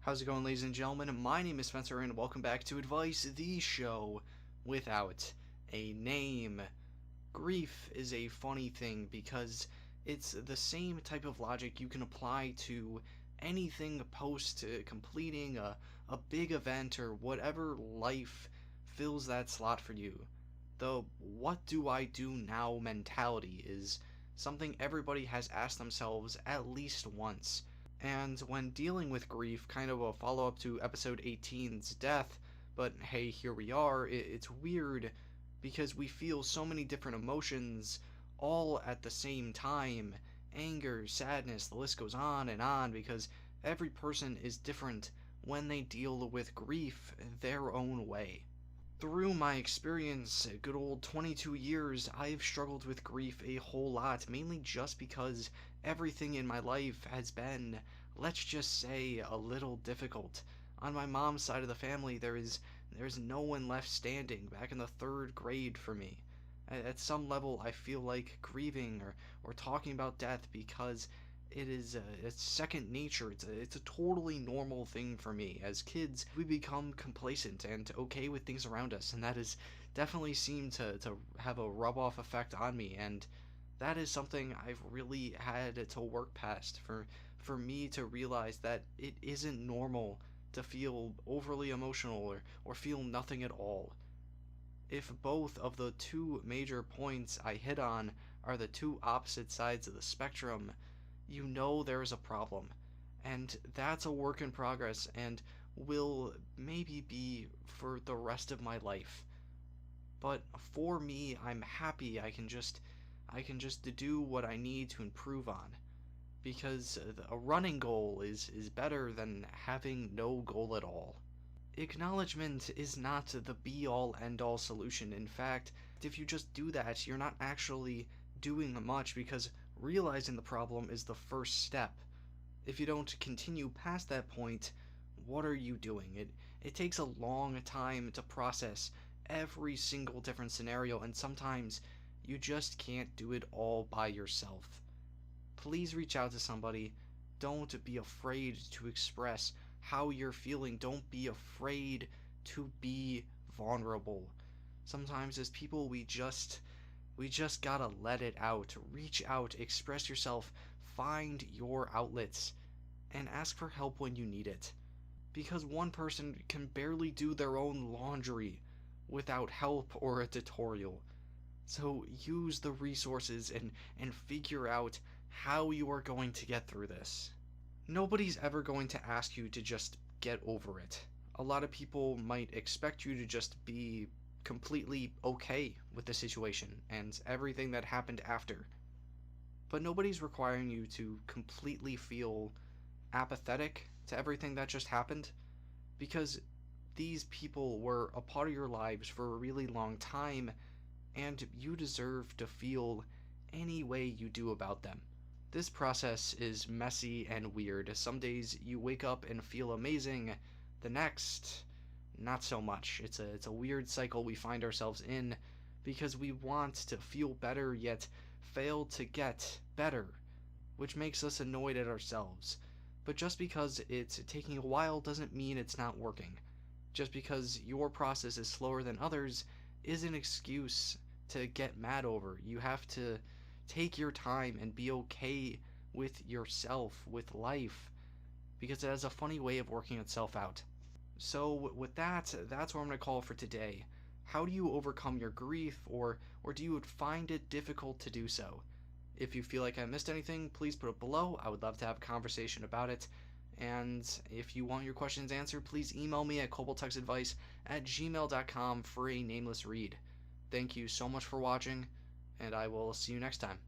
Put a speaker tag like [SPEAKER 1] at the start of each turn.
[SPEAKER 1] How's it going, ladies and gentlemen? My name is Spencer, and welcome back to Advice, the show without a name. Grief is a funny thing because it's the same type of logic you can apply to anything post completing a big event or whatever life fills that slot for you. The what do I do now mentality is something everybody has asked themselves at least once. And when dealing with grief, kind of a follow up to episode 18's death, but hey, here we are, it's weird because we feel so many different emotions all at the same time. Anger, sadness, the list goes on because every person is different when they deal with grief their own way. Through my experience, good old 22 years, I've struggled with grief a whole lot, mainly just because everything in my life has been, let's just say, a little difficult. On my mom's side of the family, there's no one left standing back in the 3rd grade for me. At some level, I feel like grieving or talking about death because it's second nature. It's a totally normal thing for me. As kids, we become complacent and okay with things around us, and that has definitely seemed to have a rub-off effect on me, and that is something I've really had to work past for me to realize that it isn't normal to feel overly emotional or feel nothing at all. If both of the two major points I hit on are the two opposite sides of the spectrum, you know there is a problem. And that's a work in progress and will maybe be for the rest of my life. But for me, I'm happy I can just do what I need to improve on. Because a running goal is better than having no goal at all. Acknowledgement is not the be-all end-all solution. In fact, if you just do that, you're not actually doing much because realizing the problem is the first step. If you don't continue past that point, what are you doing? It takes a long time to process every single different scenario, and sometimes you just can't do it all by yourself. Please reach out to somebody. Don't be afraid to express how you're feeling. Don't be afraid to be vulnerable. Sometimes as people we just gotta let it out. Reach out, express yourself, find your outlets, and ask for help when you need it. Because one person can barely do their own laundry without help or a tutorial. So use the resources and figure out how you are going to get through this. Nobody's ever going to ask you to just get over it. A lot of people might expect you to just be completely okay with the situation and everything that happened after. But nobody's requiring you to completely feel apathetic to everything that just happened, because these people were a part of your lives for a really long time, and you deserve to feel any way you do about them. This process is messy and weird. Some days you wake up and feel amazing, the next, not so much. It's a weird cycle we find ourselves in because we want to feel better yet fail to get better, which makes us annoyed at ourselves. But just because it's taking a while doesn't mean it's not working. Just because your process is slower than others is an excuse to get mad over. You have to take your time and be okay with yourself, with life, because it has a funny way of working itself out. So with that's where I'm going to call for today. How do you overcome your grief, or do you find it difficult to do so? If you feel like I missed anything, please put it below. I would love to have a conversation about it. And if you want your questions answered, please email me at koboldtexadvice@gmail.com for a nameless read. Thank you so much for watching, and I will see you next time.